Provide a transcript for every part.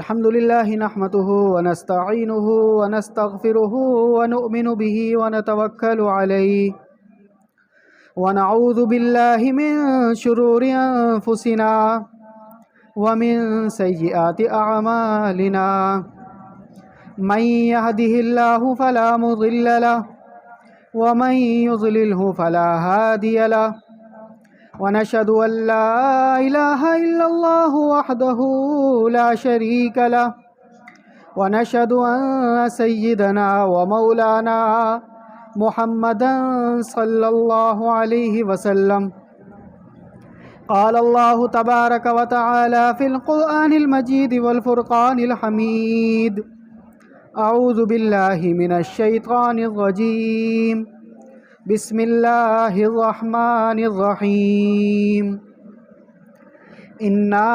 الحمد لله نحمده ونستعينه ونستغفره ونؤمن به ونتوكل عليه ونعوذ بالله من شرور أنفسنا ومن سيئات أعمالنا من يهده الله فلا مضل له ومن يضلله فلا هادي له ونشهد أن لا إله إلا الله وحده لا شريك له ونشهد أن سيدنا ومولانا محمدا صلى الله عليه وسلم قال الله تبارك وتعالى في القرآن المجيد والفرقان الحميد أعوذ بالله من الشيطان الرجيم بسم الله الرحمن الرحيم إنا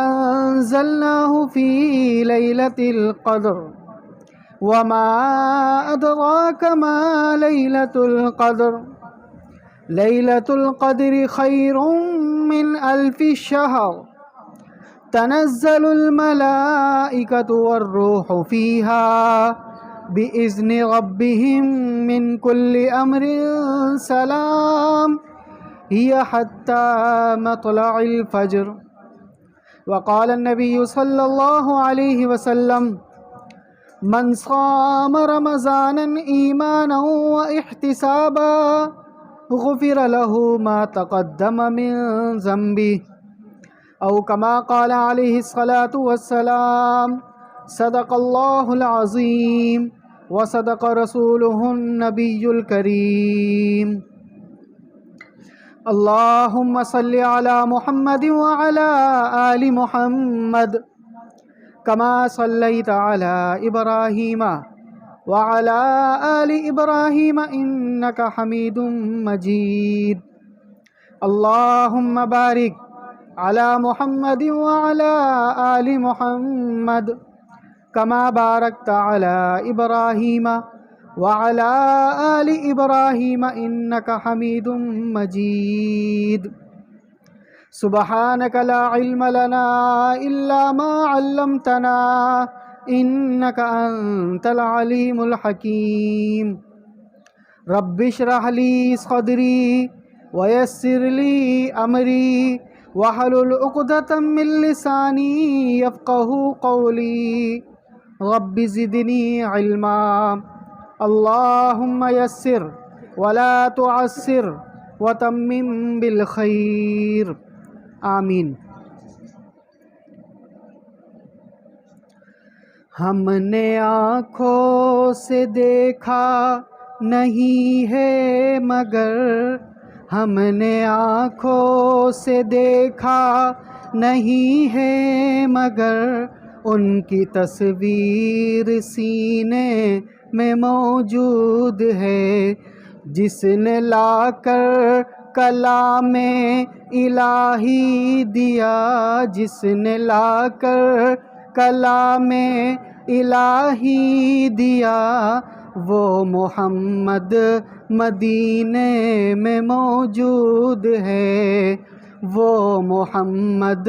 أنزلناه في ليلة القدر وما أدراك ما ليلة القدر ليلة القدر خير من 1000 شهر تنزل الملائكة والروح فيها بإذن ربهم من كل أمر سلام هي حتى مطلع الفجر. وقال النبي صلى الله عليه وسلم من صام رمضانا إيمانا واحتسابا غفر له ما تقدم من ذنبه أو كما قال عليه الصلاة والسلام صدق الله العظيم وصدق رسوله النبي الكريم. اللهم صل على محمد وعلى آل محمد كما صليت على إبراهيم وعلى آل إبراهيم إنك حميد مجيد. اللهم بارك على محمد وعلى آل محمد كما باركت على إبراهيم وعلى آل إبراهيم إنك حميد مجيد. سبحانك لا علم لنا إلا ما علمتنا إنك أنت العليم الحكيم. رب اشرح لي صدري ويسر لي أمري واحلل عقدة من لساني يفقه قولي. رب زدني علما. اللهم يسر ولا تعسر وتمم بالخير آمین. ہم نے آنکھوں سے دیکھا نہیں ہے مگر ہم نے آنکھوں سے دیکھا نہیں ہے مگر ان کی تصویر سینے میں موجود ہے. جس نے لا کر کلام الہی دیا جس نے لا کر کلام الہی دیا وہ محمد مدینے میں موجود ہے. وہ محمد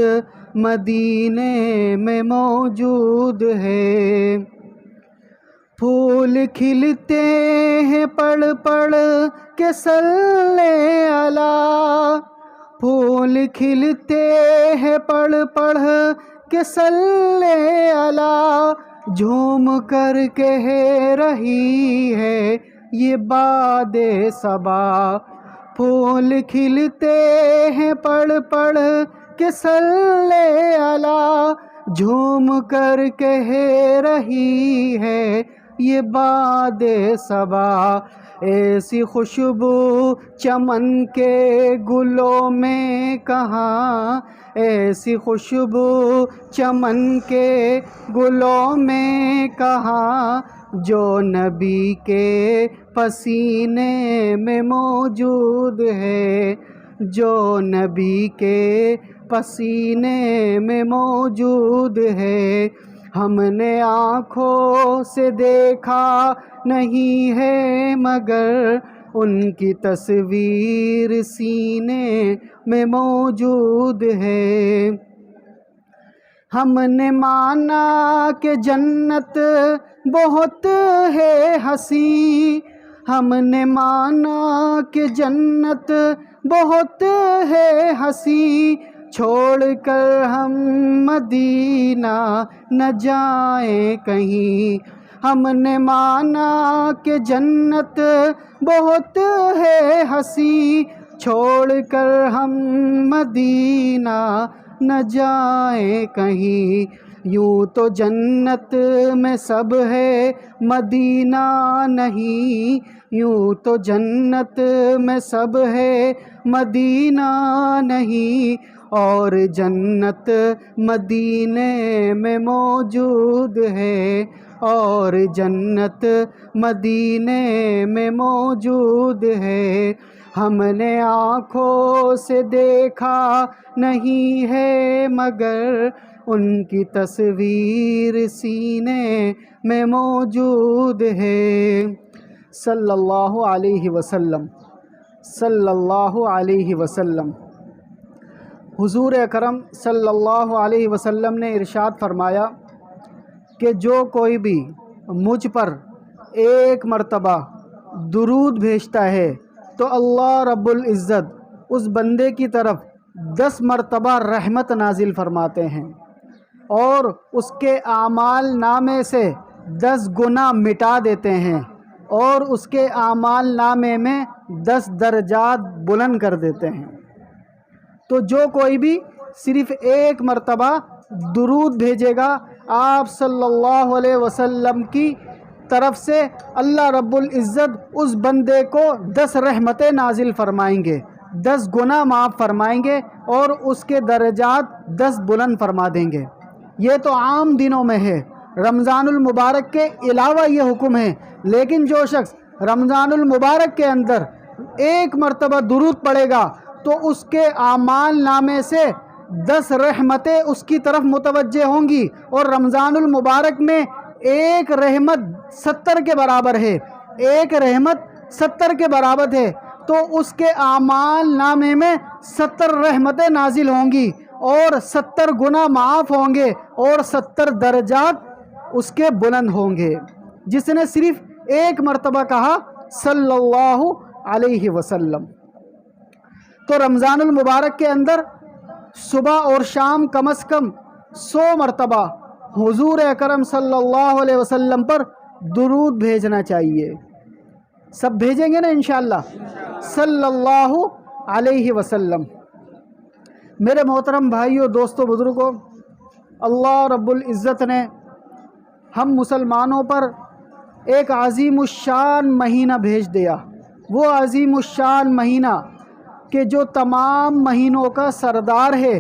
مدینے میں موجود ہے. پھول کھلتے ہیں پڑھ پڑھ کے صلی علی. پھول کھلتے ہیں پڑھ پڑھ کے صلی علی. جھوم کر کہہ رہی ہے یہ باد صبا. پھول کھلتے ہیں پڑھ پڑھ کے صلی علی. جھوم کر کہہ رہی ہے یہ باد صبا. ایسی خوشبو چمن کے گلوں میں کہاں ایسی خوشبو چمن کے گلوں میں کہاں جو نبی کے پسینے میں موجود ہے. جو نبی کے پسینے میں موجود ہے. ہم نے آنکھوں سے دیکھا نہیں ہے مگر ان کی تصویر سینے میں موجود ہے. ہم نے مانا کہ جنت بہت ہے حسین، ہم نے مانا کہ جنت بہت ہے حسین، چھوڑ کر ہم مدینہ نہ جائیں کہیں۔ ہم نے مانا کہ جنت بہت ہے حسین، چھوڑ کر ہم مدینہ نہ جائیں کہیں۔ یوں تو جنت میں سب ہے مدینہ نہیں، یوں تو جنت میں سب ہے مدینہ نہیں، اور جنت مدینے میں موجود ہے، اور جنت مدینے میں موجود ہے۔ ہم نے آنکھوں سے دیکھا نہیں ہے مگر ان کی تصویر سینے میں موجود ہے۔ صلی اللہ علیہ وسلم، صلی اللہ علیہ وسلم۔ حضور اکرم صلی اللہ علیہ وسلم نے ارشاد فرمایا کہ جو کوئی بھی مجھ پر ایک مرتبہ درود بھیجتا ہے تو اللہ رب العزت اس بندے کی طرف 10 مرتبہ رحمت نازل فرماتے ہیں، اور اس کے اعمال نامے سے 10 گنا مٹا دیتے ہیں، اور اس کے اعمال نامے میں 10 درجات بلند کر دیتے ہیں۔ تو جو کوئی بھی صرف ایک مرتبہ درود بھیجے گا آپ صلی اللہ علیہ وسلم کی طرف سے، اللہ رب العزت اس بندے کو 10 رحمتیں نازل فرمائیں گے، 10 گناہ معاف فرمائیں گے، اور اس کے درجات 10 بلند فرما دیں گے۔ یہ تو عام دنوں میں ہے، رمضان المبارک کے علاوہ یہ حکم ہے، لیکن جو شخص رمضان المبارک کے اندر ایک مرتبہ درود پڑھے گا تو اس کے اعمال نامے سے 10 رحمتیں اس کی طرف متوجہ ہوں گی، اور رمضان المبارک میں ایک رحمت 70 کے برابر ہے، ایک رحمت 70 کے برابر ہے، تو اس کے اعمال نامے میں 70 رحمتیں نازل ہوں گی، اور 70 گناہ معاف ہوں گے، اور 70 درجات اس کے بلند ہوں گے، جس نے صرف ایک مرتبہ کہا صلی اللہ علیہ وسلم۔ تو رمضان المبارک کے اندر صبح اور شام کم از کم 100 مرتبہ حضور اکرم صلی اللہ علیہ وسلم پر درود بھیجنا چاہیے۔ سب بھیجیں گے نا انشاءاللہ؟ صلی اللہ علیہ وسلم۔ میرے محترم بھائیوں، دوستوں، بزرگوں، اللہ رب العزت نے ہم مسلمانوں پر ایک عظیم الشان مہینہ بھیج دیا، وہ عظیم الشان مہینہ کہ جو تمام مہینوں کا سردار ہے،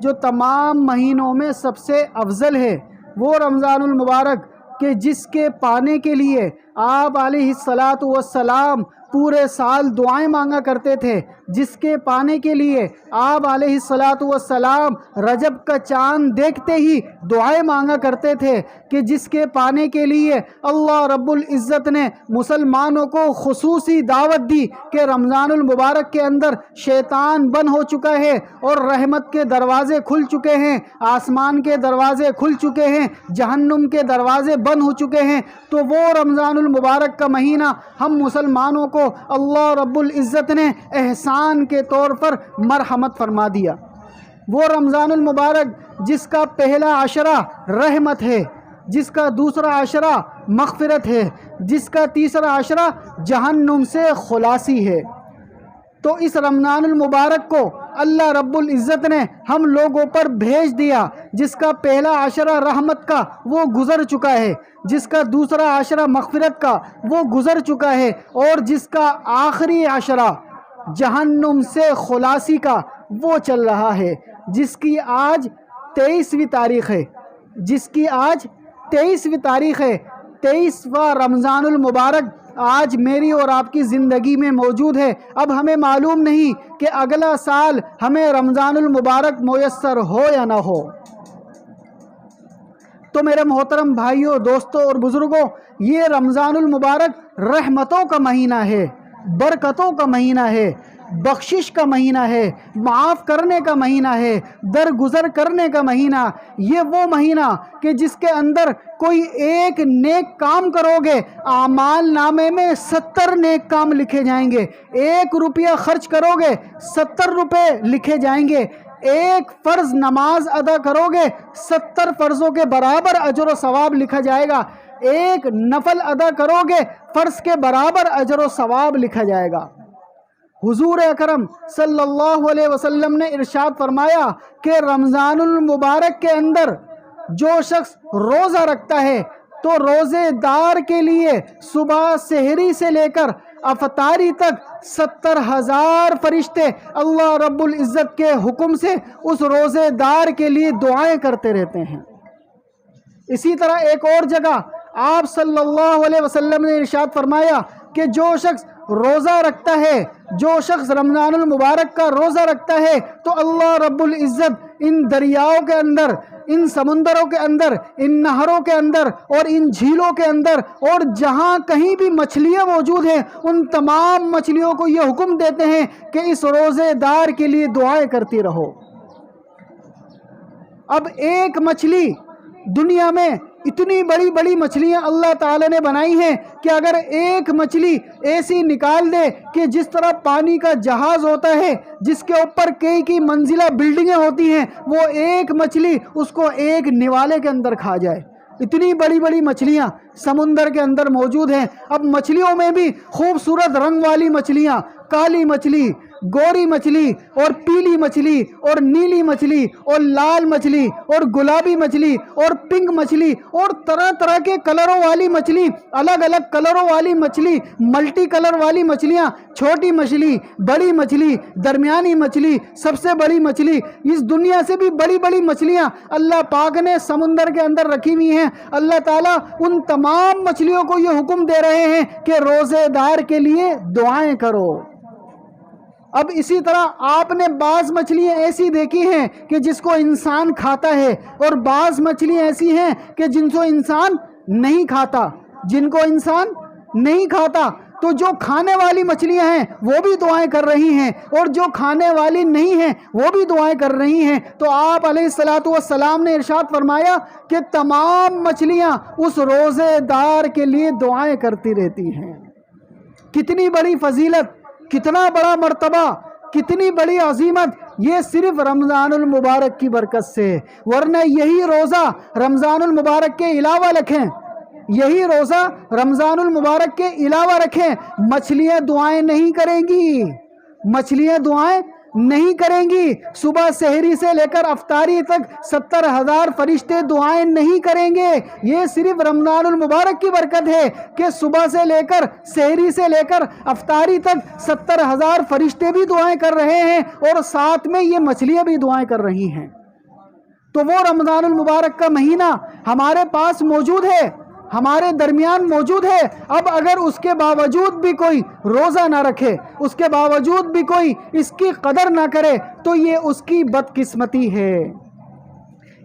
جو تمام مہینوں میں سب سے افضل ہے، وہ رمضان المبارک کہ جس کے پانے کے لیے آپ علیہ السلام پورے سال دعائیں مانگا کرتے تھے، جس کے پانے کے لیے آپ علیہ السلام رجب کا چاند دیکھتے ہی دعائیں مانگا کرتے تھے، کہ جس کے پانے کے لیے اللہ رب العزت نے مسلمانوں کو خصوصی دعوت دی کہ رمضان المبارک کے اندر شیطان بند ہو چکا ہے، اور رحمت کے دروازے کھل چکے ہیں، آسمان کے دروازے کھل چکے ہیں، جہنم کے دروازے بند ہو چکے ہیں۔ تو وہ رمضان المبارک کا مہینہ ہم مسلمانوں کو اللہ رب العزت نے احسان کے طور پر مرحمت فرما دیا۔ وہ رمضان المبارک جس کا پہلا عشرہ رحمت ہے، جس کا دوسرا عشرہ مغفرت ہے، جس کا تیسرا عشرہ جہنم سے خلاصی ہے۔ تو اس رمضان المبارک کو اللہ رب العزت نے ہم لوگوں پر بھیج دیا، جس کا پہلا عشرہ رحمت کا وہ گزر چکا ہے، جس کا دوسرا عشرہ مغفرت کا وہ گزر چکا ہے، اور جس کا آخری عشرہ جہنم سے خلاصی کا وہ چل رہا ہے، جس کی آج 23ویں تاریخ ہے، جس کی آج 23ویں تاریخ ہے۔ 23واں رمضان المبارک آج میری اور آپ کی زندگی میں موجود ہے۔ اب ہمیں معلوم نہیں کہ اگلا سال ہمیں رمضان المبارک میسر ہو یا نہ ہو۔ تو میرے محترم بھائیوں، دوستوں اور بزرگوں، یہ رمضان المبارک رحمتوں کا مہینہ ہے، برکتوں کا مہینہ ہے۔ بخشش کا مہینہ ہے، معاف کرنے کا مہینہ ہے، درگزر کرنے کا مہینہ۔ یہ وہ مہینہ کہ جس کے اندر کوئی ایک نیک کام کرو گے، اعمال نامے میں 70 نیک کام لکھے جائیں گے۔ 1 روپیہ خرچ کرو گے، 70 روپے لکھے جائیں گے۔ ایک فرض نماز ادا کرو گے، 70 فرضوں کے برابر اجر و ثواب لکھا جائے گا۔ ایک نفل ادا کرو گے، فرض کے برابر اجر و ثواب لکھا جائے گا۔ حضور اکرم صلی اللہ علیہ وسلم نے ارشاد فرمایا کہ رمضان المبارک کے اندر جو شخص روزہ رکھتا ہے تو روزے دار کے لیے صبح سحری سے لے کر افطاری تک 70,000 فرشتے اللہ رب العزت کے حکم سے اس روزے دار کے لیے دعائیں کرتے رہتے ہیں۔ اسی طرح ایک اور جگہ آپ صلی اللہ علیہ وسلم نے ارشاد فرمایا کہ جو شخص روزہ رکھتا ہے، جو شخص رمضان المبارک کا روزہ رکھتا ہے تو اللہ رب العزت ان دریاؤں کے اندر، ان سمندروں کے اندر، ان نہروں کے اندر اور ان جھیلوں کے اندر اور جہاں کہیں بھی مچھلیاں موجود ہیں ان تمام مچھلیوں کو یہ حکم دیتے ہیں کہ اس روزے دار کے لیے دعائیں کرتی رہو۔ اب ایک مچھلی، دنیا میں اتنی بڑی بڑی مچھلیاں اللہ تعالیٰ نے بنائی ہیں کہ اگر ایک مچھلی ایسی نکال دے کہ جس طرح پانی کا جہاز ہوتا ہے جس کے اوپر کئی منزلہ بلڈنگیں ہوتی ہیں، وہ ایک مچھلی اس کو ایک نوالے کے اندر کھا جائے۔ اتنی بڑی بڑی مچھلیاں سمندر کے اندر موجود ہیں۔ اب مچھلیوں میں بھی خوبصورت رنگ والی مچھلیاں، کالی مچھلی، گوری مچھلی اور پیلی مچھلی اور نیلی مچھلی اور لال مچھلی اور گلابی مچھلی اور پنک مچھلی اور طرح طرح کے کلروں والی مچھلی، الگ الگ کلروں والی مچھلی، ملٹی کلر والی مچھلیاں، چھوٹی مچھلی، بڑی مچھلی، درمیانی مچھلی، سب سے بڑی مچھلی، اس دنیا سے بھی بڑی بڑی مچھلیاں اللہ پاک نے سمندر کے اندر رکھی ہوئی ہیں۔ اللہ تعالیٰ ان تمام مچھلیوں کو یہ حکم دے رہے ہیں کہ روزے دار کے لیے دعائیں کرو۔ اب اسی طرح آپ نے بعض مچھلیاں ایسی دیکھی ہیں کہ جس کو انسان کھاتا ہے اور بعض مچھلیاں ایسی ہیں کہ جن کو انسان نہیں کھاتا، جن کو انسان نہیں کھاتا۔ تو جو کھانے والی مچھلیاں ہیں وہ بھی دعائیں کر رہی ہیں اور جو کھانے والی نہیں ہیں وہ بھی دعائیں کر رہی ہیں۔ تو آپ علیہ الصلوۃ والسلام نے ارشاد فرمایا کہ تمام مچھلیاں اس روزے دار کے لیے دعائیں کرتی رہتی ہیں۔ کتنی بڑی فضیلت، کتنا بڑا مرتبہ، کتنی بڑی عظیمت، یہ صرف رمضان المبارک کی برکت سے۔ ورنہ یہی روزہ رمضان المبارک کے علاوہ رکھیں، یہی روزہ رمضان المبارک کے علاوہ رکھیں، مچھلیاں دعائیں نہیں کریں گی، مچھلیاں دعائیں نہیں کریں گی۔ صبح سحری سے لے کر افطاری تک 70,000 فرشتے دعائیں نہیں کریں گے۔ یہ صرف رمضان المبارک کی برکت ہے کہ صبح سے لے کر سحری سے لے کر افطاری تک 70,000 فرشتے بھی دعائیں کر رہے ہیں اور ساتھ میں یہ مچھلیاں بھی دعائیں کر رہی ہیں۔ تو وہ رمضان المبارک کا مہینہ ہمارے پاس موجود ہے، ہمارے درمیان موجود ہے۔ اب اگر اس کے باوجود بھی کوئی روزہ نہ رکھے، اس کے باوجود بھی کوئی اس کی قدر نہ کرے تو یہ اس کی بدقسمتی ہے۔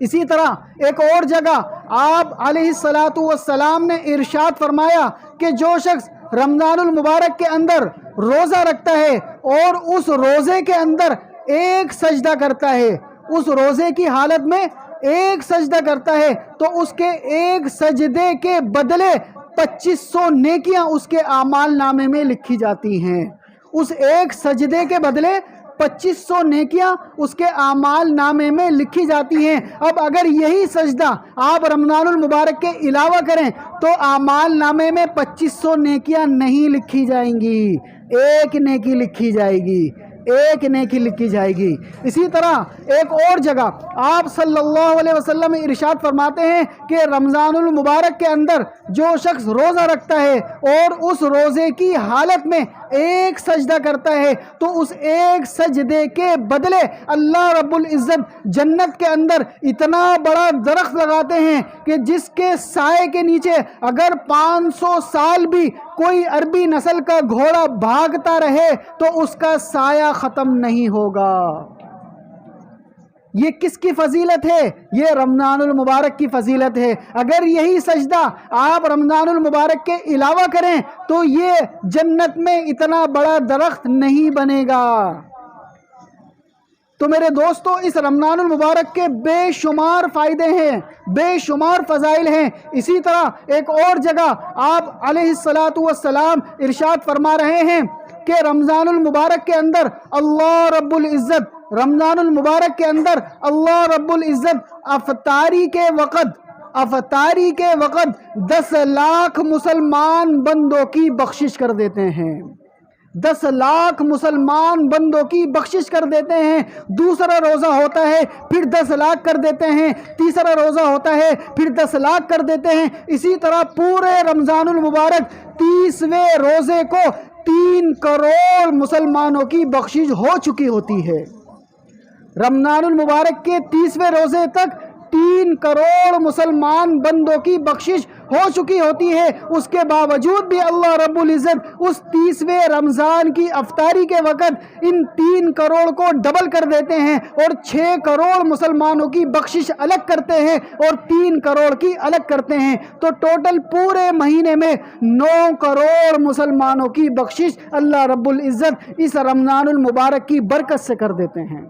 اسی طرح ایک اور جگہ آپ علیہ الصلوۃ والسلام نے ارشاد فرمایا کہ جو شخص رمضان المبارک کے اندر روزہ رکھتا ہے اور اس روزے کے اندر ایک سجدہ کرتا ہے، اس روزے کی حالت میں ایک سجدہ کرتا ہے تو اس کے ایک سجدے کے بدلے 2500 نیکیاں اس کے اعمال نامے میں لکھی جاتی ہیں۔ اس ایک سجدے کے بدلے 2500 نیکیاں اس کے اعمال نامے میں لکھی جاتی ہیں۔ اب اگر یہی سجدہ آپ رمضان المبارک کے علاوہ کریں تو اعمال نامے میں 2500 نیکیاں نہیں لکھی جائیں گی، ایک نیکی لکھی جائے گی، ایک نیکی لکھی جائے گی۔ اسی طرح ایک اور جگہ آپ صلی اللہ علیہ وسلم ارشاد فرماتے ہیں کہ رمضان المبارک کے اندر جو شخص روزہ رکھتا ہے اور اس روزے کی حالت میں ایک سجدہ کرتا ہے تو اس ایک سجدے کے بدلے اللہ رب العزت جنت کے اندر اتنا بڑا درخت لگاتے ہیں کہ جس کے سائے کے نیچے اگر 500 سال بھی کوئی عربی نسل کا گھوڑا بھاگتا رہے تو اس کا سایہ ختم نہیں ہوگا۔ یہ کس کی فضیلت ہے؟ یہ رمضان المبارک کی فضیلت ہے۔ اگر یہی سجدہ آپ رمضان المبارک کے علاوہ کریں تو یہ جنت میں اتنا بڑا درخت نہیں بنے گا۔ تو میرے دوستو، اس رمضان المبارک کے بے شمار فائدے ہیں، بے شمار فضائل ہیں۔ اسی طرح ایک اور جگہ آپ علیہ السلام ارشاد فرما رہے ہیں کہ رمضان المبارک کے اندر اللہ رب العزت، رمضان المبارک کے اندر اللہ رب العزت افطاری کے وقت 10 لاکھ مسلمان بندوں کی بخشش کر دیتے ہیں، 10 لاکھ مسلمان بندوں کی بخشش کر دیتے ہیں۔ دوسرا روزہ ہوتا ہے پھر 10 لاکھ کر دیتے ہیں، تیسرا روزہ ہوتا ہے پھر 10 لاکھ کر دیتے ہیں۔ اسی طرح پورے رمضان المبارک 30ویں روزے کو 3 کروڑ مسلمانوں کی بخشش ہو چکی ہوتی ہے۔ رمضان المبارک کے 30ویں روزے تک 3 کروڑ مسلمان بندوں کی بخشش ہو چکی ہوتی ہے۔ اس کے باوجود بھی اللہ رب العزت اس 30ویں رمضان کی افطاری کے وقت ان 3 کروڑ کو ڈبل کر دیتے ہیں اور 6 کروڑ مسلمانوں کی بخشش الگ کرتے ہیں اور 3 کروڑ کی الگ کرتے ہیں۔ تو ٹوٹل پورے مہینے میں 9 کروڑ مسلمانوں کی بخشش اللہ رب العزت اس رمضان المبارک کی برکت سے کر دیتے ہیں۔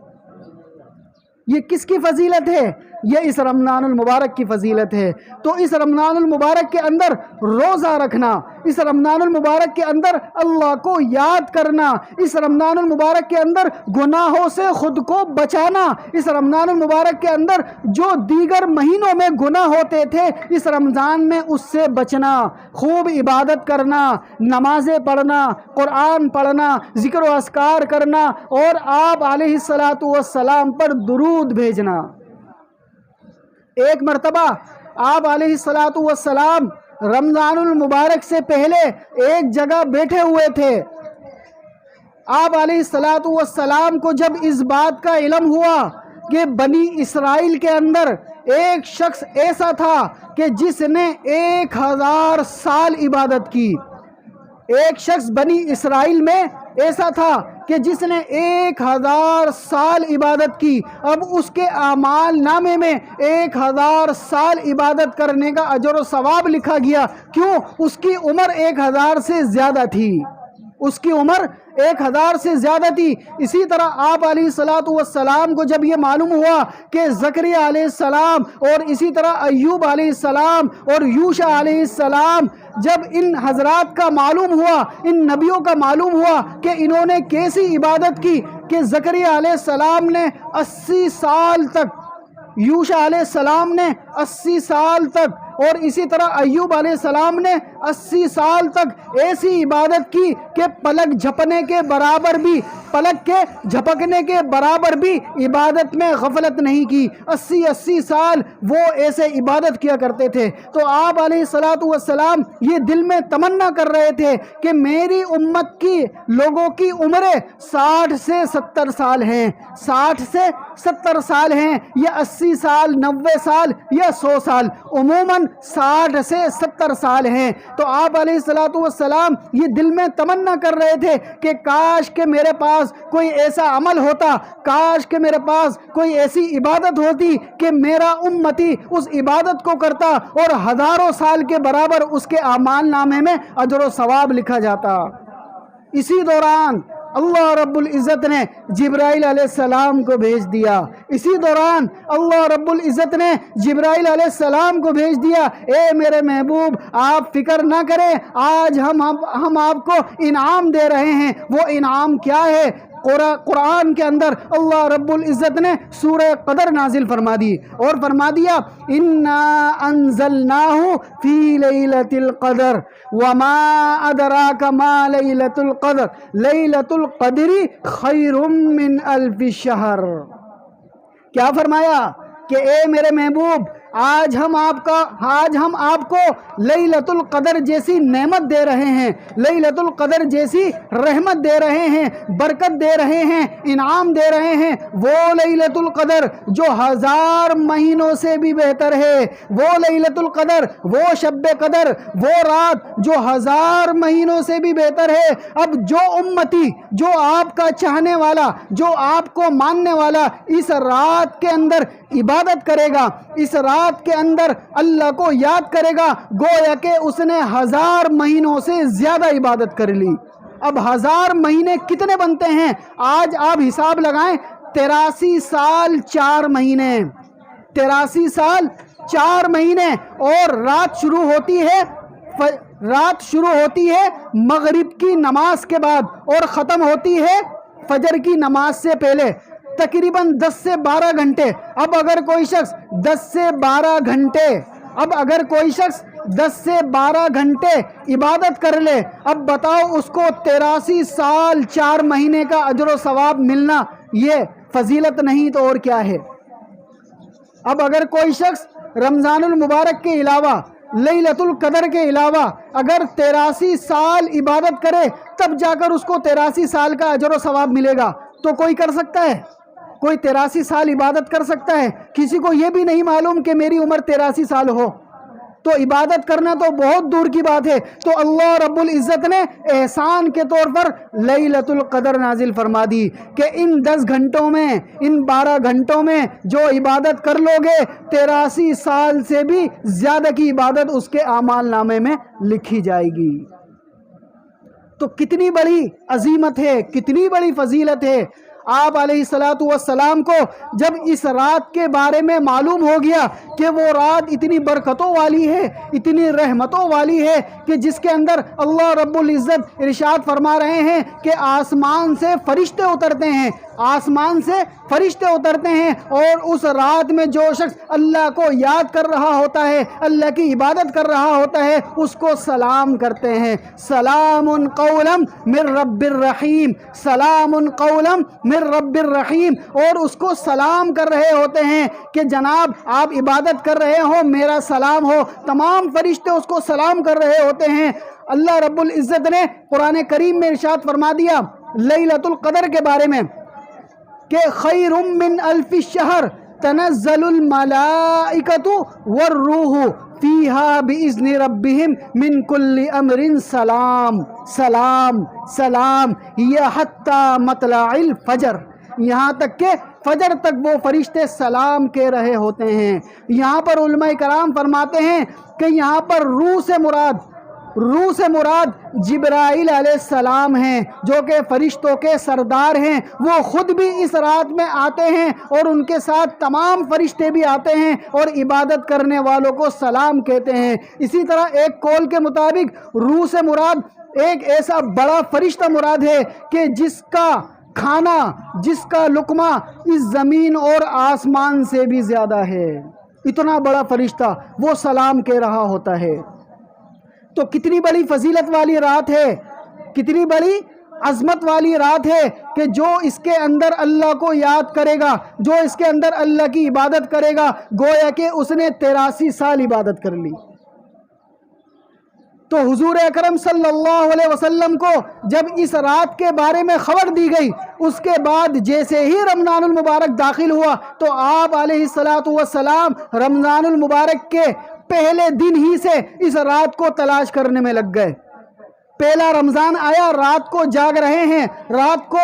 یہ کس کی فضیلت ہے؟ یہ اس رمضان المبارک کی فضیلت ہے۔ تو اس رمضان المبارک کے اندر روزہ رکھنا، اس رمضان المبارک کے اندر اللہ کو یاد کرنا، اس رمضان المبارک کے اندر گناہوں سے خود کو بچانا، اس رمضان المبارک کے اندر جو دیگر مہینوں میں گناہ ہوتے تھے اس رمضان میں اس سے بچنا، خوب عبادت کرنا، نمازیں پڑھنا، قرآن پڑھنا، ذکر و اذکار کرنا اور آپ علیہ السلام پر درود بھیجنا۔ ایک مرتبہ آپ علیہ السلام رمضان المبارک سے پہلے ایک جگہ بیٹھے ہوئے تھے۔ آپ علیہ السلام کو جب اس بات کا علم ہوا کہ بنی اسرائیل کے اندر ایک شخص ایسا تھا کہ جس نے 1000 سال عبادت کی، ایک شخص بنی اسرائیل میں ایسا تھا کہ جس نے 1000 سال عبادت کی، اب اس کے اعمال نامے میں 1000 سال عبادت کرنے کا اجر و ثواب لکھا گیا۔ کیوں؟ اس کی عمر 1000 سے زیادہ تھی، اس کی عمر 1000 سے زیادہ تھی۔ اسی طرح آپ علیہ السلام کو جب یہ معلوم ہوا کہ زکریا علیہ السلام اور اسی طرح ایوب علیہ السلام اور یوشع علیہ السلام، جب ان حضرات کا معلوم ہوا، ان نبیوں کا معلوم ہوا کہ انہوں نے کیسی عبادت کی کہ زکریا علیہ السلام نے 80 سال تک، یوشع علیہ السلام نے 80 سال تک اور اسی طرح ایوب علیہ السلام نے 80 سال تک ایسی عبادت کی کہ پلک جھپنے کے برابر بھی، پلک کے جھپکنے کے برابر بھی عبادت میں غفلت نہیں کی۔ 80 سال وہ ایسے عبادت کیا کرتے تھے۔ تو آپ علیہ السلام یہ دل میں تمنا کر رہے تھے کہ میری امت کی لوگوں کی عمریں 60 سے 70 سال ہیں، 60 سے 70 سال ہیں، یا 80 سال، 90 سال یا 100 سال، عموماً 60 سے 70 سال ہیں۔ تو آپ علیہ السلام یہ دل میں تمنا کر رہے تھے کہ کاش کہ میرے پاس کوئی ایسا عمل ہوتا، کاش کہ میرے پاس کوئی ایسی عبادت ہوتی کہ میرا امتی اس عبادت کو کرتا اور ہزاروں سال کے برابر اس کے اعمال نامے میں اجر و ثواب لکھا جاتا۔ اسی دوران اللہ رب العزت نے جبرائیل علیہ السلام کو بھیج دیا، اسی دوران اللہ رب العزت نے جبرائیل علیہ السلام کو بھیج دیا، اے میرے محبوب آپ فکر نہ کریں، آج ہم آپ کو انعام دے رہے ہیں۔ وہ انعام کیا ہے؟ قرآن کے اندر اللہ رب العزت نے سورہ قدر نازل فرما دی اور فرما دیا انا انزلناه فی لیلۃ القدر وما ادراک ما لیلۃ القدر لیلۃ القدر خیر من الف شہر۔ کیا فرمایا کہ اے میرے محبوب آج ہم آپ کو لیلۃ القدر جیسی نعمت دے رہے ہیں، لیلۃ القدر جیسی رحمت دے رہے ہیں، برکت دے رہے ہیں، انعام دے رہے ہیں۔ وہ لیلۃ القدر جو 1000 مہینوں سے بھی بہتر ہے، وہ لیلۃ القدر، وہ شب قدر، وہ رات جو 1000 مہینوں سے بھی بہتر ہے۔ اب جو امتی، جو آپ کا چاہنے والا، جو آپ کو ماننے والا اس رات کے اندر عبادت کرے گا، اس رات کے اندر اللہ کو یاد کرے گا، گویا کہ اس نے 1000 مہینوں سے زیادہ عبادت کر لی۔ اب 1000 مہینے کتنے بنتے ہیں؟ آج آپ حساب لگائیں، 83 سال 4 مہینے، 83 سال 4 مہینے، اور رات شروع ہوتی ہے مغرب کی نماز کے بعد اور ختم ہوتی ہے فجر کی نماز سے پہلے، تقریباً 10 سے 12 گھنٹے۔ اب اگر کوئی شخص 10 سے 12 گھنٹے عبادت کر لے، اب بتاؤ اس کو 83 سال 4 مہینے کا اجر و ثواب ملنا یہ فضیلت نہیں تو اور کیا ہے؟ اب اگر کوئی شخص رمضان المبارک کے علاوہ، لیلۃ القدر کے علاوہ اگر 83 سال عبادت کرے تب جا کر اس کو 83 سال کا اجر و ثواب ملے گا، تو کوئی کر سکتا ہے؟ کوئی 83 سال عبادت کر سکتا ہے؟ کسی کو یہ بھی نہیں معلوم کہ میری عمر 83 سال ہو، تو عبادت کرنا تو بہت دور کی بات ہے۔ تو اللہ رب العزت نے احسان کے طور پر لیلۃ القدر نازل فرما دی کہ ان 10 گھنٹوں میں، ان 12 گھنٹوں میں جو عبادت کر لو گے 83 سال سے بھی زیادہ کی عبادت اس کے اعمال نامے میں لکھی جائے گی۔ تو کتنی بڑی عظیمت ہے، کتنی بڑی فضیلت ہے۔ آپ علیہ الصلوۃ والسلام کو جب اس رات کے بارے میں معلوم ہو گیا کہ وہ رات اتنی برکتوں والی ہے، اتنی رحمتوں والی ہے کہ جس کے اندر اللہ رب العزت ارشاد فرما رہے ہیں کہ آسمان سے فرشتے اترتے ہیں، آسمان سے فرشتے اترتے ہیں، اور اس رات میں جو شخص اللہ کو یاد کر رہا ہوتا ہے، اللہ کی عبادت کر رہا ہوتا ہے، اس کو سلام کرتے ہیں، سلام قولا من رب الرحیم، سلام قولا من رب الرحیم، اور اس کو سلام کر رہے ہوتے ہیں کہ جناب آپ عبادت کر رہے ہو، میرا سلام ہو۔ تمام فرشتے اس کو سلام کر رہے ہوتے ہیں۔ اللہ رب العزت نے قرآن کریم میں ارشاد فرما دیا لیلۃ القدر کے بارے میں کہ خیر من الف شہر تنزل الملائکۃ والروح فیہا باذن ربہم من کل امر سلام سلام سلام یہ حتی مطلع الفجر، یہاں تک کہ فجر تک وہ فرشتے سلام کہہ رہے ہوتے ہیں۔ یہاں پر علماء کرام فرماتے ہیں کہ یہاں پر روح سے مراد جبرائیل علیہ السلام ہیں، جو کہ فرشتوں کے سردار ہیں۔ وہ خود بھی اس رات میں آتے ہیں اور ان کے ساتھ تمام فرشتے بھی آتے ہیں اور عبادت کرنے والوں کو سلام کہتے ہیں۔ اسی طرح ایک قول کے مطابق روح سے مراد ایک ایسا بڑا فرشتہ مراد ہے کہ جس کا کھانا، جس کا لقمہ اس زمین اور آسمان سے بھی زیادہ ہے، اتنا بڑا فرشتہ وہ سلام کہہ رہا ہوتا ہے۔ تو کتنی بڑی فضیلت والی رات ہے، کتنی بڑی عظمت والی رات ہے کہ جو اس کے اندر اللہ کو یاد کرے گا، جو اس کے اندر اللہ کی عبادت کرے گا، گویا کہ اس نے 83 سال عبادت کر لی۔ تو حضور اکرم صلی اللہ علیہ وسلم کو جب اس رات کے بارے میں خبر دی گئی، اس کے بعد جیسے ہی رمضان المبارک داخل ہوا تو آپ علیہ الصلوۃ والسلام رمضان المبارک کے پہلے دن ہی سے اس رات کو تلاش کرنے میں لگ گئے۔ پہلا رمضان آیا، رات کو جاگ رہے ہیں، رات کو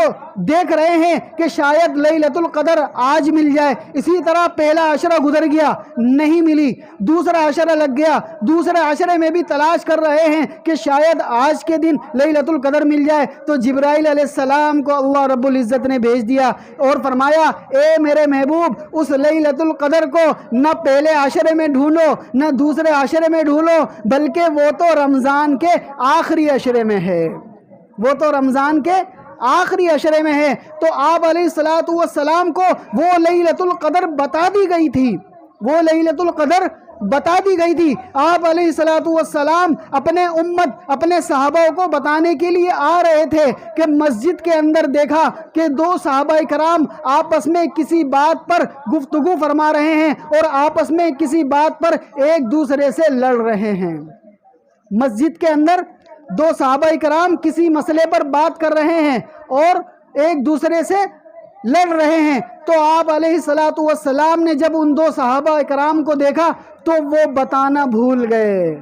دیکھ رہے ہیں کہ شاید لیلۃ القدر آج مل جائے۔ اسی طرح پہلا عشرہ گزر گیا، نہیں ملی، دوسرا عشرہ لگ گیا، دوسرے عشرے میں بھی تلاش کر رہے ہیں کہ شاید آج کے دن لیلۃ القدر مل جائے۔ تو جبرائیل علیہ السلام کو اللہ رب العزت نے بھیج دیا اور فرمایا اے میرے محبوب، اس لیلۃ القدر کو نہ پہلے عشرے میں ڈھونڈو نہ دوسرے عشرے میں ڈھونڈو، بلکہ وہ تو رمضان کے آخری عشرے میں ہے، وہ تو رمضان کے آخری عشرے میں ہے۔ تو آپ علیہ الصلوۃ والسلام کو وہ لیلۃ القدر بتا دی گئی تھی، وہ لیلۃ القدر بتا دی گئی تھی۔ آپ علیہ الصلوۃ والسلام اپنے امت، اپنے صحابہ کو بتانے کے لیے آ رہے تھے کہ مسجد کے اندر دیکھا کہ دو صحابہ کرام آپس میں کسی بات پر گفتگو فرما رہے ہیں اور آپس میں کسی بات پر ایک دوسرے سے لڑ رہے ہیں۔ مسجد کے اندر دو صحابہ کرام کسی مسئلے پر بات کر رہے ہیں اور ایک دوسرے سے لڑ رہے ہیں، تو آپ علیہ الصلوۃ والسلام نے جب ان دو صحابہ کرام کو دیکھا تو وہ بتانا بھول گئے۔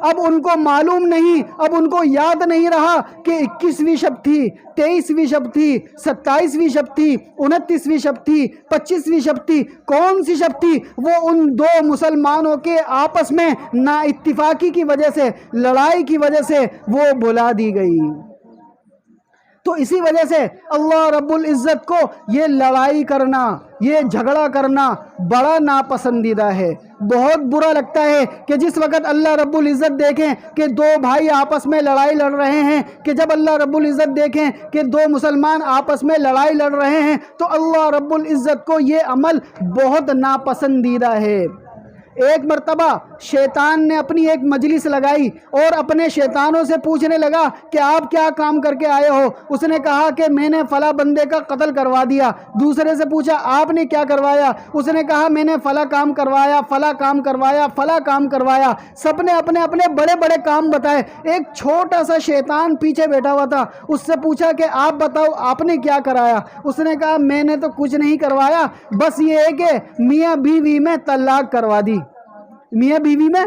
اب ان کو معلوم نہیں، اب ان کو یاد نہیں رہا کہ 21ویں شب تھی، 23ویں شب تھی، 27ویں شب تھی، 29ویں شب تھی، 25ویں شب تھی، کون سی شب تھی؟ وہ ان دو مسلمانوں کے آپس میں نا اتفاقی کی وجہ سے، لڑائی کی وجہ سے وہ بھلا دی گئی۔ تو اسی وجہ سے اللہ رب العزت کو یہ لڑائی کرنا، یہ جھگڑا کرنا بڑا ناپسندیدہ ہے۔ بہت برا لگتا ہے کہ جس وقت اللہ رب العزت دیکھیں کہ دو بھائی آپس میں لڑائی لڑ رہے ہیں، کہ جب اللہ رب العزت دیکھیں کہ دو مسلمان آپس میں لڑائی لڑ رہے ہیں، تو اللہ رب العزت کو یہ عمل بہت ناپسندیدہ ہے۔ ایک مرتبہ شیطان نے اپنی ایک مجلس لگائی اور اپنے شیطانوں سے پوچھنے لگا کہ آپ کیا کام کر کے آئے ہو؟ اس نے کہا کہ میں نے فلاں بندے کا قتل کروا دیا۔ دوسرے سے پوچھا آپ نے کیا کروایا؟ اس نے کہا میں نے فلاں کام کروایا، فلاں کام کروایا، فلاں کام کروایا۔ سب نے اپنے اپنے بڑے بڑے کام بتائے۔ ایک چھوٹا سا شیطان پیچھے بیٹھا ہوا تھا، اس سے پوچھا کہ آپ بتاؤ آپ نے کیا کرایا؟ اس نے کہا میں نے تو کچھ نہیں کروایا، بس یہ ہے کہ میاں بیوی میں طلاق کروا دی، میاں بیوی میں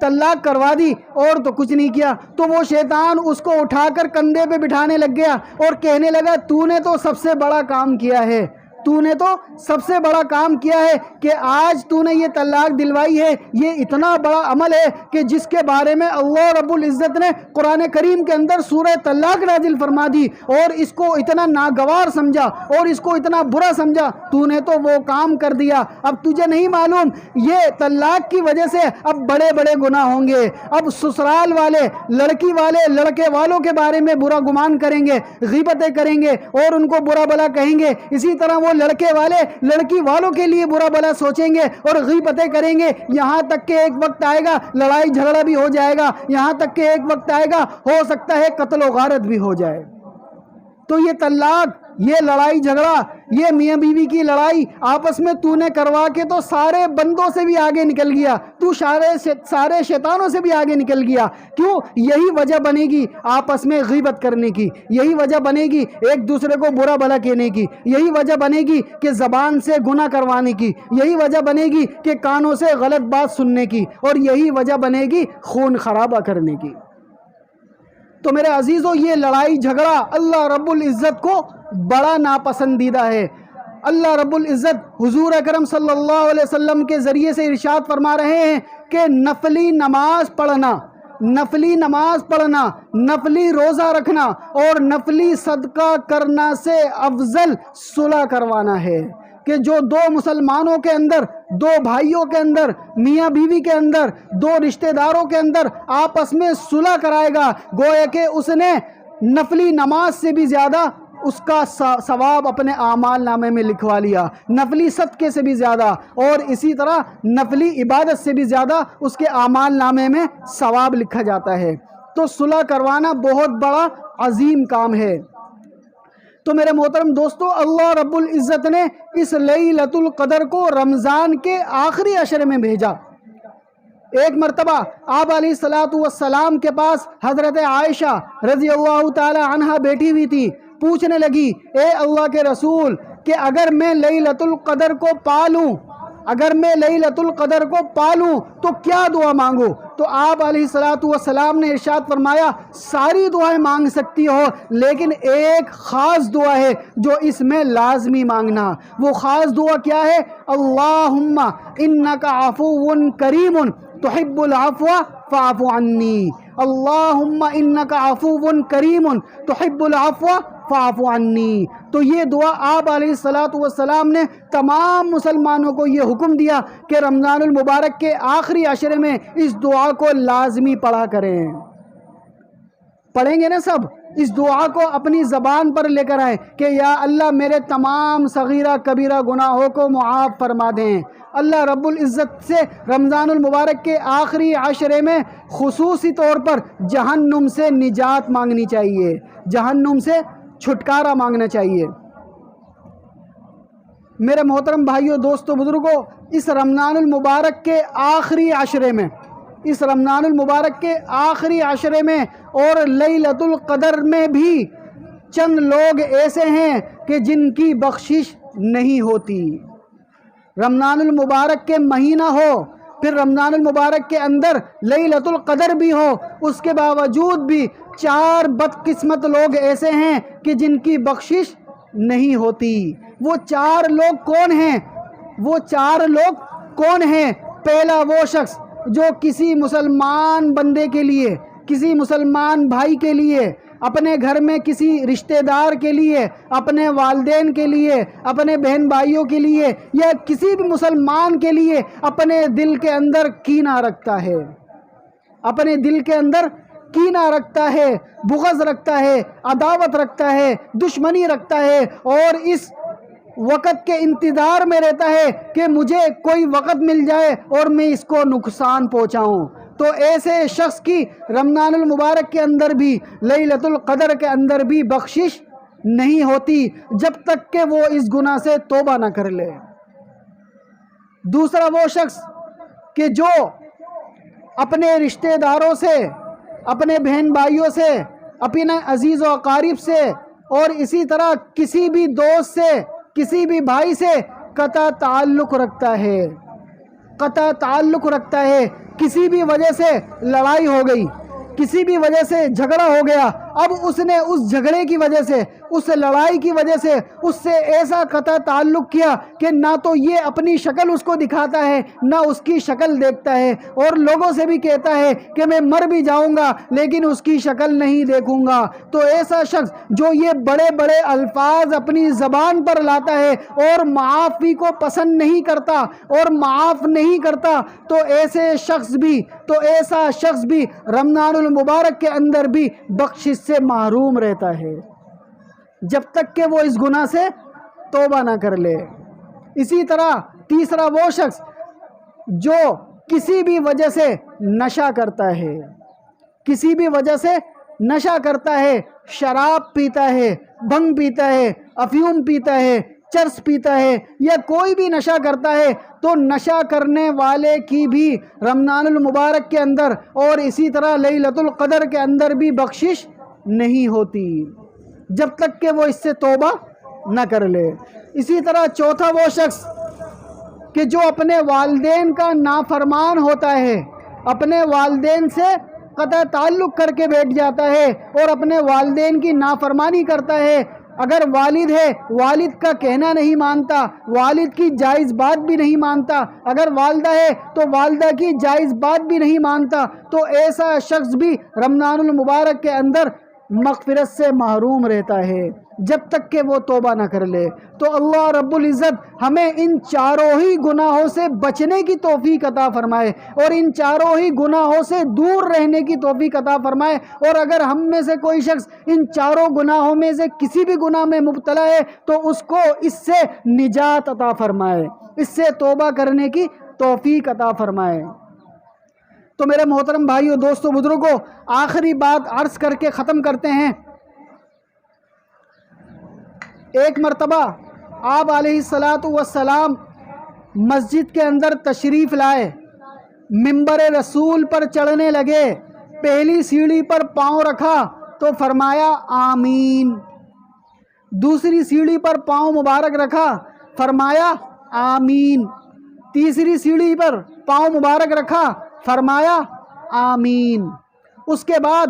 طلاق کروا دی، اور تو کچھ نہیں کیا۔ تو وہ شیطان اس کو اٹھا کر کندھے پہ بٹھانے لگ گیا اور کہنے لگا تو نے تو سب سے بڑا کام کیا ہے، تو نے تو سب سے بڑا کام کیا ہے کہ آج تو نے یہ طلاق دلوائی ہے۔ یہ اتنا بڑا عمل ہے کہ جس کے بارے میں اللہ رب العزت نے قرآن کریم کے اندر سورہ طلاق نازل فرما دی، اور اس کو اتنا ناگوار سمجھا اور اس کو اتنا برا سمجھا، تو نے تو وہ کام کر دیا۔ اب تجھے نہیں معلوم یہ طلاق کی وجہ سے اب بڑے بڑے گناہ ہوں گے۔ اب سسرال والے، لڑکی والے لڑکے والوں کے بارے میں برا گمان کریں گے، غیبتیں کریں گے اور ان کو برا بھلا کہیں گے۔ اسی طرح وہ لڑکے والے لڑکی والوں کے لیے برا بھلا سوچیں گے اور غیبتیں کریں گے، یہاں تک کہ ایک وقت آئے گا لڑائی جھگڑا بھی ہو جائے گا، یہاں تک کہ ایک وقت آئے گا ہو سکتا ہے قتل و غارت بھی ہو جائے۔ تو یہ طلاق، یہ لڑائی جھگڑا، یہ میاں بیوی کی لڑائی آپس میں تو نے کروا کے تو سارے بندوں سے بھی آگے نکل گیا، تو سارے شیطانوں سے بھی آگے نکل گیا۔ کیوں؟ یہی وجہ بنے گی آپس میں غیبت کرنے کی، یہی وجہ بنے گی ایک دوسرے کو برا بھلا کہنے کی، یہی وجہ بنے گی کہ زبان سے گناہ کروانے کی، یہی وجہ بنے گی کہ کانوں سے غلط بات سننے کی، اور یہی وجہ بنے گی خون خرابہ کرنے کی۔ تو میرے عزیزو، یہ لڑائی جھگڑا اللہ رب العزت کو بڑا ناپسندیدہ ہے۔ اللہ رب العزت حضور اکرم صلی اللہ علیہ وسلم کے ذریعے سے ارشاد فرما رہے ہیں کہ نفلی نماز پڑھنا، نفلی روزہ رکھنا اور نفلی صدقہ کرنا سے افضل صلح کروانا ہے۔ کہ جو دو مسلمانوں کے اندر، دو بھائیوں کے اندر، میاں بیوی کے اندر، دو رشتہ داروں کے اندر آپس میں صلح کرائے گا، گویا کہ اس نے نفلی نماز سے بھی زیادہ اس کا ثواب اپنے اعمال نامے میں لکھوا لیا، نفلی صدقے سے بھی زیادہ، اور اسی طرح نفلی عبادت سے بھی زیادہ اس کے اعمال نامے میں ثواب لکھا جاتا ہے۔ تو صلح کروانا بہت بڑا عظیم کام ہے۔ تو میرے محترم دوستو، اللہ رب العزت نے اس لیلۃ القدر کو رمضان کے آخری عشرے میں بھیجا۔ ایک مرتبہ آپ علیہ الصلوۃ والسلام کے پاس حضرت عائشہ رضی اللہ تعالی عنہا بیٹھی ہوئی تھی، پوچھنے لگی اے اللہ کے رسول کہ اگر میں لیلۃ القدر کو پالوں، تو کیا دعا مانگوں؟ تو آپ علیہ الصلوۃ والسلام نے ارشاد فرمایا ساری دعائیں مانگ سکتی ہو، لیکن ایک خاص دعا ہے جو اس میں لازمی مانگنا۔ وہ خاص دعا کیا ہے؟ اللہم انک عفو کریم تحب العفو فاعف عنی، اللہم انک عفو کریم تحب العفو فاعف عنی۔ تو یہ دعا آپ علیہ الصلوۃ والسلام نے تمام مسلمانوں کو یہ حکم دیا کہ رمضان المبارک کے آخری عشرے میں اس دعا کو لازمی پڑھا کریں۔ پڑھیں گے نا سب؟ اس دعا کو اپنی زبان پر لے کر آئیں کہ یا اللہ میرے تمام صغیرہ کبیرہ گناہوں کو معاف فرما دیں۔ اللہ رب العزت سے رمضان المبارک کے آخری عشرے میں خصوصی طور پر جہنم سے نجات مانگنی چاہیے، جہنم سے چھٹکارا مانگنا چاہیے۔ میرے محترم بھائیوں، دوستوں، بزرگوں، اس رمضان المبارک کے آخری عشرے میں، اس رمضان المبارک کے آخری عشرے میں اور لیلۃ القدر میں بھی چند لوگ ایسے ہیں کہ جن کی بخشش نہیں ہوتی۔ رمضان المبارک کے مہینہ ہو، پھر رمضان المبارک کے اندر لیلۃ القدر بھی ہو، اس کے باوجود بھی 4 بدقسمت لوگ ایسے ہیں کہ جن کی بخشش نہیں ہوتی۔ وہ 4 لوگ کون ہیں؟ وہ 4 لوگ کون ہیں؟ پہلا وہ شخص جو کسی مسلمان بندے کے لیے، کسی مسلمان بھائی کے لیے، اپنے گھر میں کسی رشتہ دار کے لیے، اپنے والدین کے لیے، اپنے بہن بھائیوں کے لیے، یا کسی بھی مسلمان کے لیے اپنے دل کے اندر کینہ رکھتا ہے، اپنے دل کے اندر کینہ رکھتا ہے، بغض رکھتا ہے، عداوت رکھتا ہے، دشمنی رکھتا ہے، اور اس وقت کے انتظار میں رہتا ہے کہ مجھے کوئی وقت مل جائے اور میں اس کو نقصان پہنچاؤں۔ تو ایسے شخص کی رمضان المبارک کے اندر بھی، لیلۃ القدر کے اندر بھی بخشش نہیں ہوتی جب تک کہ وہ اس گناہ سے توبہ نہ کر لے۔ دوسرا وہ شخص کہ جو اپنے رشتہ داروں سے، اپنے بہن بھائیوں سے، اپنے عزیز و اقارب سے، اور اسی طرح کسی بھی دوست سے، کسی بھی بھائی سے قطع تعلق رکھتا ہے، قطع تعلق رکھتا ہے۔ کسی بھی وجہ سے لڑائی ہو گئی، کسی بھی وجہ سے جھگڑا ہو گیا، اب اس نے اس جھگڑے کی وجہ سے، اس لڑائی کی وجہ سے اس سے ایسا قطع تعلق کیا کہ نہ تو یہ اپنی شکل اس کو دکھاتا ہے، نہ اس کی شکل دیکھتا ہے، اور لوگوں سے بھی کہتا ہے کہ میں مر بھی جاؤں گا لیکن اس کی شکل نہیں دیکھوں گا۔ تو ایسا شخص جو یہ بڑے بڑے الفاظ اپنی زبان پر لاتا ہے اور معافی کو پسند نہیں کرتا اور معاف نہیں کرتا، تو ایسا شخص بھی رمضان المبارک کے اندر بھی بخشش سے محروم رہتا ہے جب تک کہ وہ اس گناہ سے توبہ نہ کر لے۔ اسی طرح تیسرا وہ شخص جو کسی بھی وجہ سے نشہ کرتا ہے، کسی بھی وجہ سے نشہ کرتا ہے، شراب پیتا ہے، بھنگ پیتا ہے، افیون پیتا ہے، چرس پیتا ہے، یا کوئی بھی نشہ کرتا ہے، تو نشہ کرنے والے کی بھی رمضان المبارک کے اندر اور اسی طرح لیلۃ القدر کے اندر بھی بخشش نہیں ہوتی جب تک کہ وہ اس سے توبہ نہ کر لے۔ اسی طرح چوتھا وہ شخص کہ جو اپنے والدین کا نافرمان ہوتا ہے، اپنے والدین سے قطع تعلق کر کے بیٹھ جاتا ہے اور اپنے والدین کی نافرمانی کرتا ہے۔ اگر والد ہے، والد کا کہنا نہیں مانتا، والد کی جائز بات بھی نہیں مانتا، اگر والدہ ہے تو والدہ کی جائز بات بھی نہیں مانتا، تو ایسا شخص بھی رمضان المبارک کے اندر مغفرت سے محروم رہتا ہے جب تک کہ وہ توبہ نہ کر لے۔ تو اللہ رب العزت ہمیں ان چاروں ہی گناہوں سے بچنے کی توفیق عطا فرمائے اور ان چاروں ہی گناہوں سے دور رہنے کی توفیق عطا فرمائے، اور اگر ہم میں سے کوئی شخص ان چاروں گناہوں میں سے کسی بھی گناہ میں مبتلا ہے تو اس کو اس سے نجات عطا فرمائے، اس سے توبہ کرنے کی توفیق عطا فرمائے۔ تو میرے محترم بھائیوں، دوستوں، بزرگوں، آخری بات عرض کر کے ختم کرتے ہیں۔ ایک مرتبہ آپ علیہ السلام مسجد کے اندر تشریف لائے، منبر رسول پر چڑھنے لگے، پہلی سیڑھی پر پاؤں رکھا تو فرمایا آمین، دوسری سیڑھی پر پاؤں مبارک رکھا، فرمایا آمین، تیسری سیڑھی پر پاؤں مبارک رکھا، فرمایا آمین۔ اس کے بعد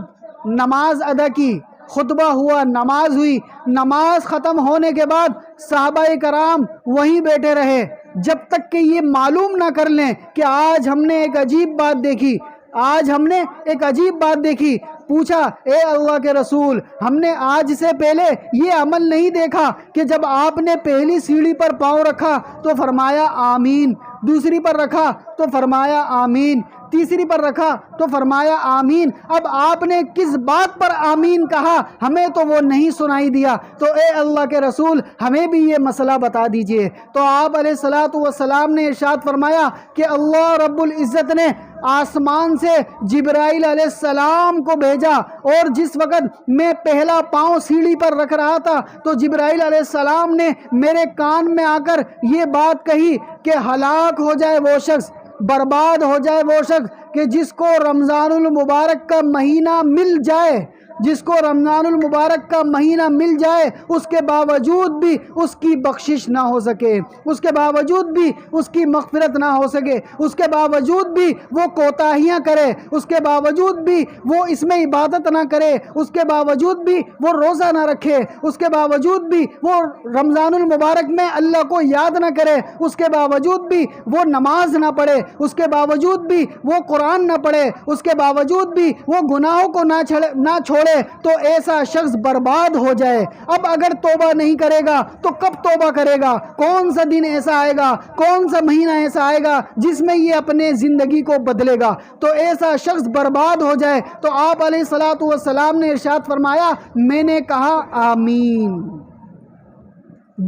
نماز ادا کی، خطبہ ہوا، نماز ہوئی، نماز ختم ہونے کے بعد صحابہ کرام وہیں بیٹھے رہے جب تک کہ یہ معلوم نہ کر لیں کہ آج ہم نے ایک عجیب بات دیکھی، آج ہم نے ایک عجیب بات دیکھی۔ پوچھا، اے اللہ کے رسول، ہم نے آج سے پہلے یہ عمل نہیں دیکھا کہ جب آپ نے پہلی سیڑھی پر پاؤں رکھا تو فرمایا آمین، دوسری پر رکھا تو فرمایا آمین، تیسری پر رکھا تو فرمایا آمین۔ اب آپ نے کس بات پر آمین کہا ہمیں تو وہ نہیں سنائی دیا، تو اے اللہ کے رسول ہمیں بھی یہ مسئلہ بتا دیجئے۔ تو آپ علیہ السلام نے ارشاد فرمایا کہ اللہ رب العزت نے آسمان سے جبرائیل علیہ السلام کو بھیجا، اور جس وقت میں پہلا پاؤں سیڑھی پر رکھ رہا تھا تو جبرائیل علیہ السلام نے میرے کان میں آ کر یہ بات کہی کہ ہلاک ہو جائے وہ شخص، برباد ہو جائے وہ شخص کہ جس کو رمضان المبارک کا مہینہ مل جائے، جس کو رمضان المبارک کا مہینہ مل جائے اس کے باوجود بھی اس کی بخشش نہ ہو سکے، اس کے باوجود بھی اس کی مغفرت نہ ہو سکے، اس کے باوجود بھی وہ کوتاہیاں کرے، اس کے باوجود بھی وہ اس میں عبادت نہ کرے، اس کے باوجود بھی وہ روزہ نہ رکھے، اس کے باوجود بھی وہ رمضان المبارک میں اللہ کو یاد نہ کرے، اس کے باوجود بھی وہ نماز نہ پڑھے، اس کے باوجود بھی وہ قرآن نہ پڑھے، اس کے باوجود بھی وہ گناہوں کو نہ چھوڑے، تو ایسا شخص برباد ہو جائے۔ اب اگر توبہ نہیں کرے گا تو کب توبہ کرے گا؟ کون سا دن ایسا آئے گا، کون سا مہینہ ایسا آئے گا جس میں یہ اپنے زندگی کو بدلے گا؟ تو ایسا شخص برباد ہو جائے۔ تو آپ علیہ السلام نے ارشاد فرمایا، میں نے کہا آمین۔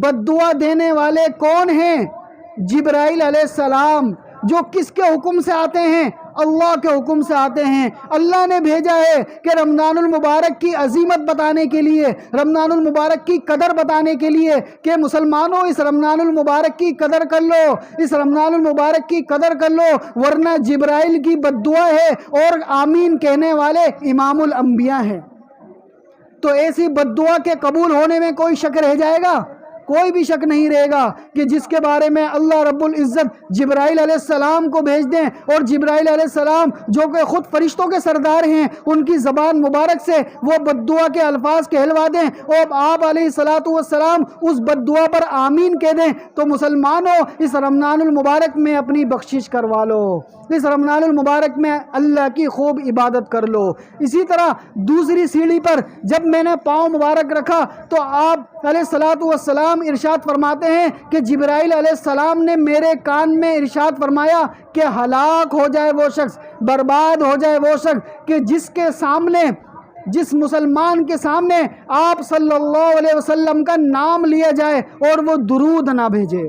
بد دعا دینے والے کون ہیں؟ جبرائیل علیہ السلام، جو کس کے حکم سے آتے ہیں؟ اللہ کے حکم سے آتے ہیں۔ اللہ نے بھیجا ہے کہ رمضان المبارک کی عظیمت بتانے کے لیے، رمضان المبارک کی قدر بتانے کے لیے کہ مسلمانوں اس رمضان المبارک کی قدر کر لو، اس رمضان المبارک کی قدر کر لو، ورنہ جبرائیل کی بد دعا ہے اور آمین کہنے والے امام الانبیاء ہیں۔ تو ایسی بد دعا کے قبول ہونے میں کوئی شک رہ جائے گا؟ کوئی بھی شک نہیں رہے گا کہ جس کے بارے میں اللہ رب العزت جبرائیل علیہ السلام کو بھیج دیں، اور جبرائیل علیہ السلام جو کہ خود فرشتوں کے سردار ہیں، ان کی زبان مبارک سے وہ بد دعا کے الفاظ کہلوا دیں، اور آپ علیہ السلام اس بد دعا پر آمین کہہ دیں، تو مسلمانوں اس رمضان المبارک میں اپنی بخشش کروا لو، اس رمضان المبارک میں اللہ کی خوب عبادت کر لو۔ اسی طرح دوسری سیڑھی پر جب میں نے پاؤں مبارک رکھا تو آپ علیہ السلام ارشاد فرماتے ہیں کہ جبرائیل علیہ السلام نے میرے کان میں ارشاد فرمایا کہ ہلاک ہو جائے وہ شخص، برباد ہو جائے وہ شخص کہ جس کے سامنے، جس مسلمان کے سامنے آپ صلی اللہ علیہ وسلم کا نام لیا جائے اور وہ درود نہ بھیجے،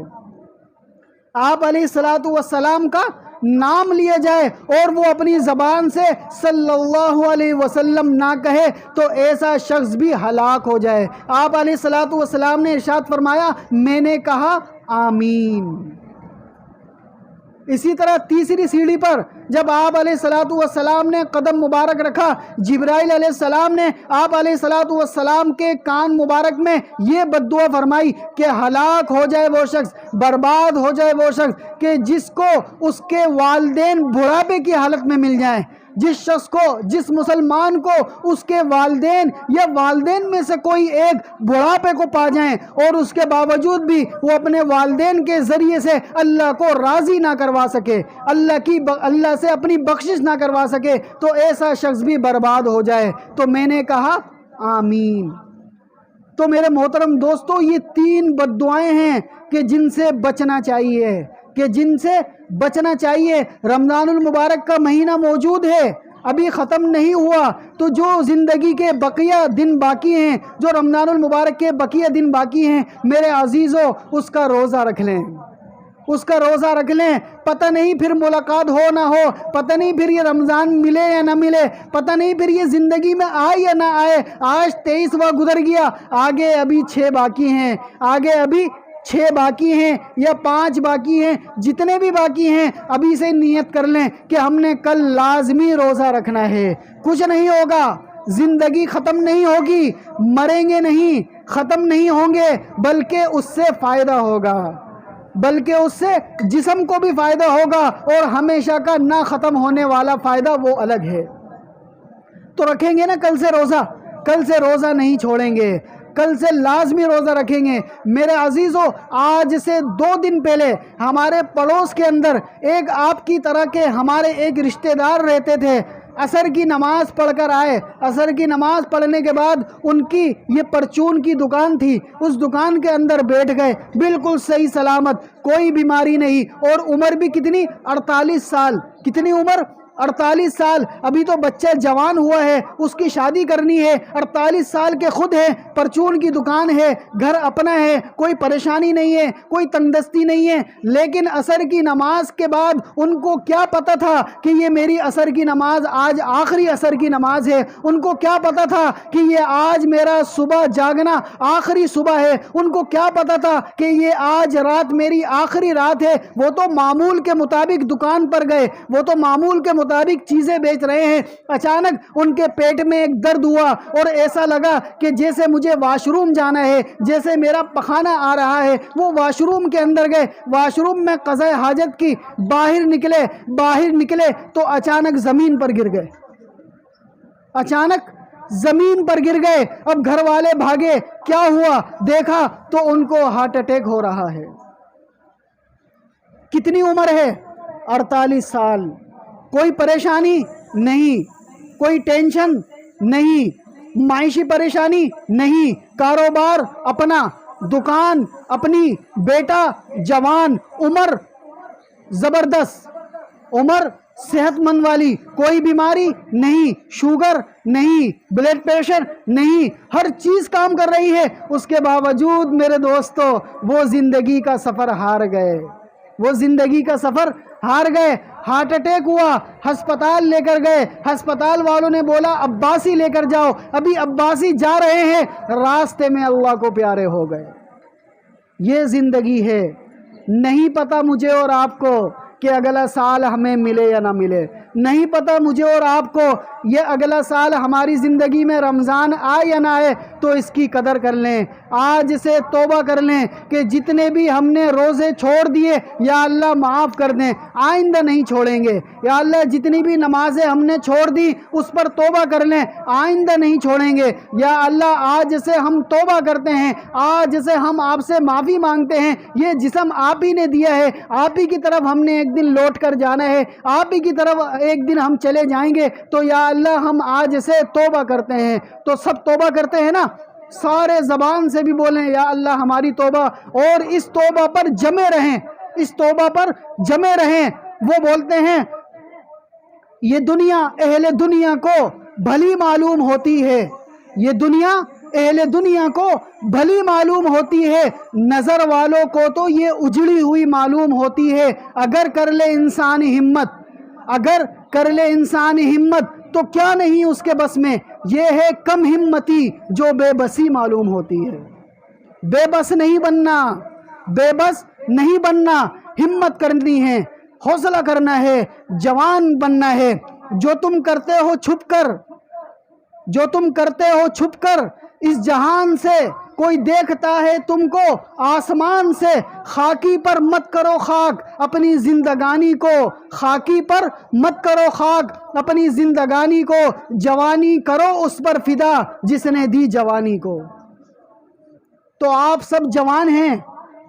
آپ علیہ السلام کا نام لیا جائے اور وہ اپنی زبان سے صلی اللہ علیہ وسلم نہ کہے، تو ایسا شخص بھی ہلاک ہو جائے۔ آپ علیہ السلام نے ارشاد فرمایا، میں نے کہا آمین۔ اسی طرح تیسری سیڑھی پر جب آپ علیہ السلام نے قدم مبارک رکھا، جبرائیل علیہ السلام نے آپ علیہ السلام کے کان مبارک میں یہ بد دعا فرمائی کہ ہلاک ہو جائے وہ شخص، برباد ہو جائے وہ شخص کہ جس کو اس کے والدین بڑھاپے کی حالت میں مل جائیں، جس شخص کو، جس مسلمان کو اس کے والدین یا والدین میں سے کوئی ایک بڑھاپے کو پا جائیں اور اس کے باوجود بھی وہ اپنے والدین کے ذریعے سے اللہ کو راضی نہ کروا سکے، اللہ سے اپنی بخشش نہ کروا سکے، تو ایسا شخص بھی برباد ہو جائے۔ تو میں نے کہا آمین۔ تو میرے محترم دوستو، یہ تین بد دعائیں ہیں کہ جن سے بچنا چاہیے، کہ جن سے بچنا چاہیے۔ رمضان المبارک کا مہینہ موجود ہے، ابھی ختم نہیں ہوا، تو جو زندگی کے بقیہ دن باقی ہیں، جو رمضان المبارک کے بقیہ دن باقی ہیں، میرے عزیزو اس کا روزہ رکھ لیں، اس کا روزہ رکھ لیں۔ پتہ نہیں پھر ملاقات ہو نہ ہو، پتہ نہیں پھر یہ رمضان ملے یا نہ ملے، پتہ نہیں پھر یہ زندگی میں آئے یا نہ آئے۔ آج 23واں گزر گیا، آگے ابھی 6 باقی ہیں، آگے ابھی 6 باقی ہیں یا 5 باقی ہیں، جتنے بھی باقی ہیں ابھی سے نیت کر لیں کہ ہم نے کل لازمی روزہ رکھنا ہے۔ کچھ نہیں ہوگا، زندگی ختم نہیں ہوگی، مریں گے نہیں، ختم نہیں ہوں گے، بلکہ اس سے فائدہ ہوگا، بلکہ اس سے جسم کو بھی فائدہ ہوگا، اور ہمیشہ کا نہ ختم ہونے والا فائدہ وہ الگ ہے۔ تو رکھیں گے نا کل سے روزہ، کل سے روزہ نہیں چھوڑیں گے، کل سے لازمی روزہ رکھیں گے۔ میرے عزیزو، آج سے 2 دن پہلے ہمارے پڑوس کے اندر ایک آپ کی طرح کے ہمارے ایک رشتہ دار رہتے تھے، عصر کی نماز پڑھ کر آئے. عصر کی نماز پڑھنے کے بعد ان کی یہ پرچون کی دکان تھی, اس دکان کے اندر بیٹھ گئے, بالکل صحیح سلامت, کوئی بیماری نہیں, اور عمر بھی کتنی, 48 سال. کتنی عمر؟ 48 سال. ابھی تو بچہ جوان ہوا ہے, اس کی شادی کرنی ہے. 48 سال کے خود ہے, پرچون کی دکان ہے, گھر اپنا ہے, کوئی پریشانی نہیں ہے, کوئی تنگ دستی نہیں ہے. لیکن عصر کی نماز کے بعد ان کو کیا پتا تھا کہ یہ میری عصر کی نماز آج آخری عصر کی نماز ہے. ان کو کیا پتا تھا کہ یہ آج میرا صبح جاگنا آخری صبح ہے. ان کو کیا پتا تھا کہ یہ آج رات میری آخری رات ہے. وہ تو معمول کے مطابق دکان پر گئے, وہ تو معمول کے مطابق چیزیں بیچ رہے ہیں. اچانک ان کے پیٹ میں ایک درد ہوا اور ایسا لگا کہ جیسے مجھے واش روم جانا ہے, جیسے میرا پخانہ آ رہا ہے. وہ واش روم کے اندر گئے, واش روم میں قضاء حاجت کی, باہر نکلے تو اچانک زمین پر گر گئے. اچانک زمین پر گر گئے. اب گھر والے بھاگے, کیا ہوا؟ دیکھا تو ان کو ہارٹ اٹیک ہو رہا ہے. کتنی عمر ہے؟ 48 سال. کوئی پریشانی نہیں, کوئی ٹینشن نہیں, معاشی پریشانی نہیں, کاروبار اپنا, دکان اپنی, بیٹا جوان, عمر زبردست, عمر صحت مند والی, کوئی بیماری نہیں, شوگر نہیں, بلڈ پریشر نہیں, ہر چیز کام کر رہی ہے. اس کے باوجود میرے دوستو وہ زندگی کا سفر ہار گئے, وہ زندگی کا سفر ہار گئے. ہارٹ اٹیک ہوا, ہسپتال لے کر گئے. ہسپتال والوں نے بولا عباسی لے کر جاؤ. ابھی عباسی جا رہے ہیں, راستے میں اللہ کو پیارے ہو گئے. یہ زندگی ہے. نہیں پتا مجھے اور آپ کو کہ اگلا سال ہمیں ملے یا نہ ملے. نہیں پتا مجھے اور آپ کو یہ اگلا سال ہماری زندگی میں رمضان آئے یا نہ آئے. تو اس کی قدر کر لیں, آج سے توبہ کر لیں کہ جتنے بھی ہم نے روزے چھوڑ دیے یا اللہ معاف کر دیں, آئندہ نہیں چھوڑیں گے. یا اللہ جتنی بھی نمازیں ہم نے چھوڑ دی اس پر توبہ کر لیں, آئندہ نہیں چھوڑیں گے. یا اللہ آج سے ہم توبہ کرتے ہیں, آج سے ہم آپ سے معافی مانگتے ہیں. یہ جسم آپ ہی نے دیا ہے, آپ ہی کی طرف ہم نے ایک دن لوٹ کر جانا ہے, آپ ہی کی طرف ایک دن ہم چلے جائیں گے. تو یا اللہ ہم آج سے توبہ کرتے ہیں. تو سب توبہ کرتے ہیں نا, سارے زبان سے بھی بولیں یا اللہ ہماری توبہ, اور اس توبہ پر جمے رہیں, اس توبہ پر جمے رہیں. وہ بولتے ہیں یہ دنیا اہل دنیا کو بھلی معلوم ہوتی ہے, یہ دنیا اہل دنیا کو بھلی معلوم ہوتی ہے, نظر والوں کو تو یہ اجڑی ہوئی معلوم ہوتی ہے. اگر کر لے انسان ہمت, اگر کر لے انسان ہمت تو کیا نہیں اس کے بس میں. یہ ہے کم ہمتی جو بے بسی معلوم ہوتی ہے. بے بس نہیں بننا, بے بس نہیں بننا, ہمت کرنی ہے, حوصلہ کرنا ہے, جوان بننا ہے. جو تم کرتے ہو چھپ کر, جو تم کرتے ہو چھپ کر, اس جہان سے کوئی دیکھتا ہے تم کو آسمان سے. خاکی پر مت کرو خاک اپنی زندگانی کو, خاکی پر مت کرو خاک اپنی زندگانی کو. جوانی کرو اس پر فدا جس نے دی جوانی کو. تو آپ سب جوان ہیں,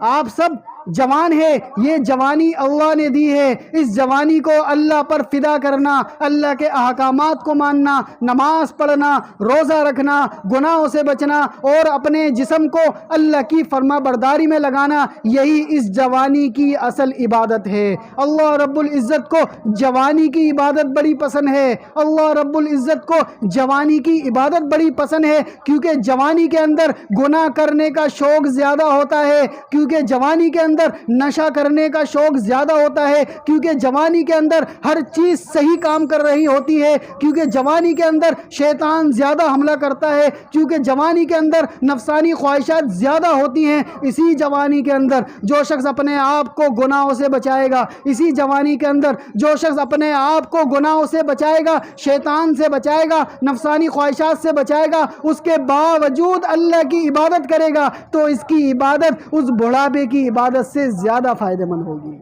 آپ سب جوان ہے, یہ جوانی اللہ نے دی ہے. اس جوانی کو اللہ پر فدا کرنا, اللہ کے احکامات کو ماننا, نماز پڑھنا, روزہ رکھنا, گناہوں سے بچنا اور اپنے جسم کو اللہ کی فرما برداری میں لگانا, یہی اس جوانی کی اصل عبادت ہے. اللہ رب العزت کو جوانی کی عبادت بڑی پسند ہے. اللہ رب العزت کو جوانی کی عبادت بڑی پسند ہے, کیونکہ جوانی کے اندر گناہ کرنے کا شوق زیادہ ہوتا ہے, کیونکہ جوانی کے اندر نشہ کرنے کا شوق زیادہ ہوتا ہے, کیونکہ جوانی کے اندر ہر چیز صحیح کام کر رہی ہوتی ہے, کیونکہ جوانی کے اندر شیطان زیادہ حملہ کرتا ہے, کیونکہ جوانی کے اندر نفسانی خواہشات زیادہ ہوتی ہیں. اسی جوانی کے اندر جو شخص اپنے آپ کو گناہوں سے بچائے گا, اسی جوانی کے اندر جو شخص اپنے آپ کو گناہوں سے بچائے گا, شیطان سے بچائے گا, نفسانی خواہشات سے بچائے گا, اس کے باوجود اللہ کی عبادت کرے گا, تو اس کی عبادت اس بڑھاپے کی عبادت سے زیادہ فائدہ مند ہوگی.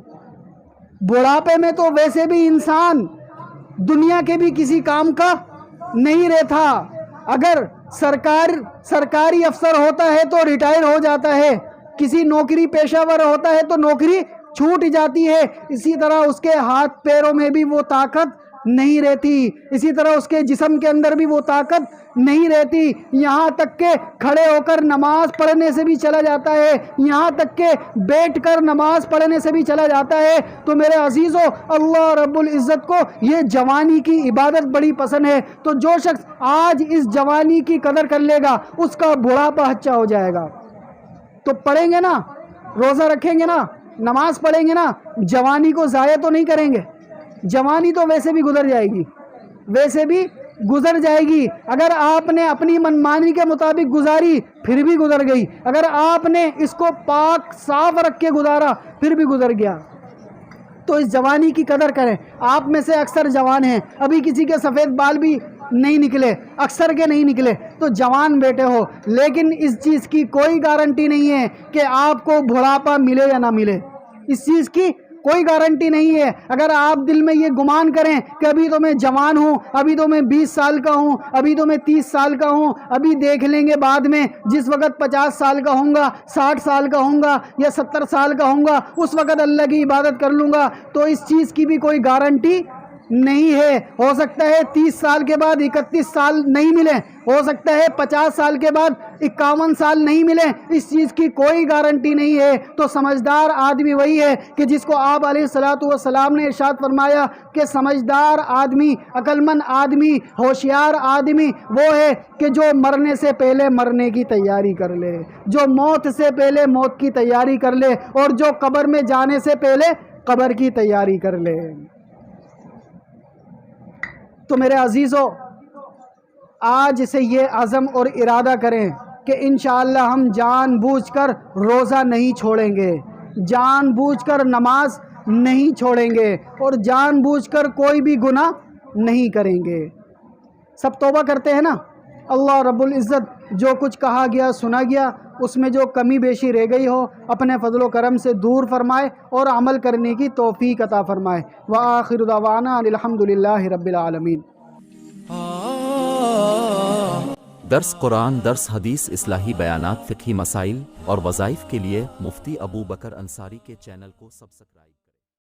بڑھاپے میں تو ویسے بھی انسان دنیا کے بھی کسی کام کا نہیں رہتا. اگر سرکاری افسر ہوتا ہے تو ریٹائر ہو جاتا ہے, کسی نوکری پیشہ ور ہوتا ہے تو نوکری چھوٹ جاتی ہے. اسی طرح اس کے ہاتھ پیروں میں بھی وہ طاقت نہیں رہتی، اسی طرح اس کے جسم کے اندر بھی وہ طاقت نہیں رہتی، یہاں تک کہ کھڑے ہو کر نماز پڑھنے سے بھی چلا جاتا ہے، یہاں تک کہ بیٹھ کر نماز پڑھنے سے بھی چلا جاتا ہے۔ تو میرے عزیزو، اللہ رب العزت کو یہ جوانی کی عبادت بڑی پسند ہے، تو جو شخص آج اس جوانی کی قدر کر لے گا اس کا بڑھاپا اچھا ہو جائے گا۔ تو پڑھیں گے نا، روزہ رکھیں گے نا، نماز پڑھیں گے نا، جوانی کو ضائع تو نہیں کریں گے۔ جوانی تو ویسے بھی گزر جائے گی، ویسے بھی گزر جائے گی۔ اگر آپ نے اپنی منمانی کے مطابق گزاری پھر بھی گزر گئی، اگر آپ نے اس کو پاک صاف رکھ کے گزارا پھر بھی گزر گیا۔ تو اس جوانی کی قدر کریں۔ آپ میں سے اکثر جوان ہیں، ابھی کسی کے سفید بال بھی نہیں نکلے، اکثر کے نہیں نکلے، تو جوان بیٹے ہو، لیکن اس چیز کی کوئی گارنٹی نہیں ہے کہ آپ کو بڑھاپا ملے یا نہ ملے، اس چیز کی کوئی گارنٹی نہیں ہے۔ اگر آپ دل میں یہ گمان کریں کہ ابھی تو میں جوان ہوں، ابھی تو میں 20 سال کا ہوں، ابھی تو میں 30 سال کا ہوں، ابھی دیکھ لیں گے بعد میں، جس وقت 50 سال کا ہوں گا، 60 سال کا ہوں گا یا 70 سال کا ہوں گا، اس وقت اللہ کی عبادت کر لوں گا، تو اس چیز کی بھی کوئی گارنٹی نہیں ہے۔ ہو سکتا ہے 30 سال کے بعد 31 سال نہیں ملیں، ہو سکتا ہے 50 سال کے بعد 51 سال نہیں ملیں، اس چیز کی کوئی گارنٹی نہیں ہے۔ تو سمجھدار آدمی وہی ہے کہ جس کو آپ علیہ الصلوۃ والسلام نے ارشاد فرمایا کہ سمجھدار آدمی، عقل مند آدمی، ہوشیار آدمی وہ ہے کہ جو مرنے سے پہلے مرنے کی تیاری کر لے، جو موت سے پہلے موت کی تیاری کر لے، اور جو قبر میں جانے سے پہلے قبر کی تیاری کر لے۔ تو میرے عزیزو، آج سے یہ عزم اور ارادہ کریں کہ انشاءاللہ ہم جان بوجھ کر روزہ نہیں چھوڑیں گے، جان بوجھ کر نماز نہیں چھوڑیں گے، اور جان بوجھ کر کوئی بھی گناہ نہیں کریں گے۔ سب توبہ کرتے ہیں نا؟ اللہ رب العزت جو کچھ کہا گیا سنا گیا، اس میں جو کمی بیشی رہ گئی ہو اپنے فضل و کرم سے دور فرمائے اور عمل کرنے کی توفیق عطا فرمائے۔ وآخر دعوانا الحمدللہ رب العالمین۔ درس قرآن، درس حدیث، اصلاحی بیانات، فقہی مسائل اور وظائف کے لیے مفتی ابو بکر انصاری کے چینل کو سبسکرائب